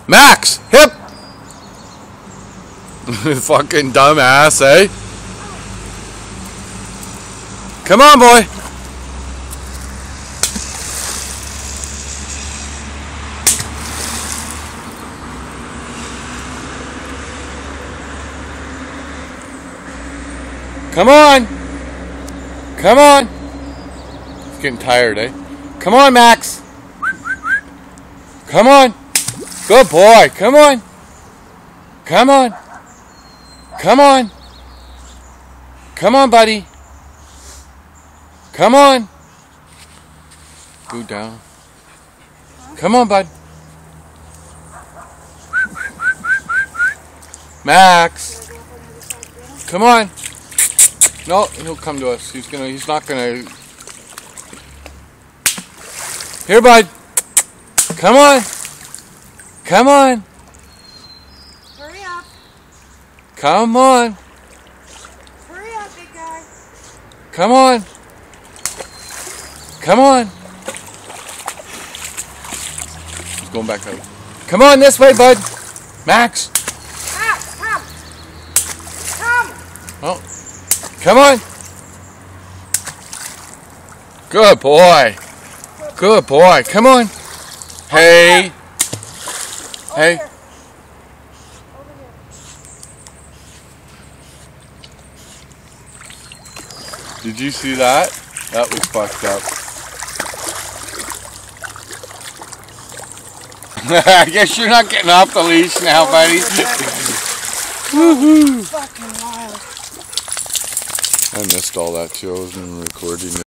Max, hip! Fucking dumbass, eh? Come on, boy. Come on. Come on. He's getting tired, eh? Come on, Max. Come on. Good boy. Come on. Come on. Come on. Come on, buddy. Come on. Go down. Come on, bud. Max. Come on. No, he'll come to us. He's not gonna. Here, bud. Come on. Come on. Hurry up. Come on. Hurry up, big guy. Come on. Come on. He's going back out. Come on this way, bud. Max. Max, come. Come. Oh. Come on. Good boy. Good boy. Come on. Hey. Hey. Over here. Did you see that? That was fucked up. I guess you're not getting off the leash now, buddy. Woohoo! Fucking wild. I missed all that too. I wasn't even recording it.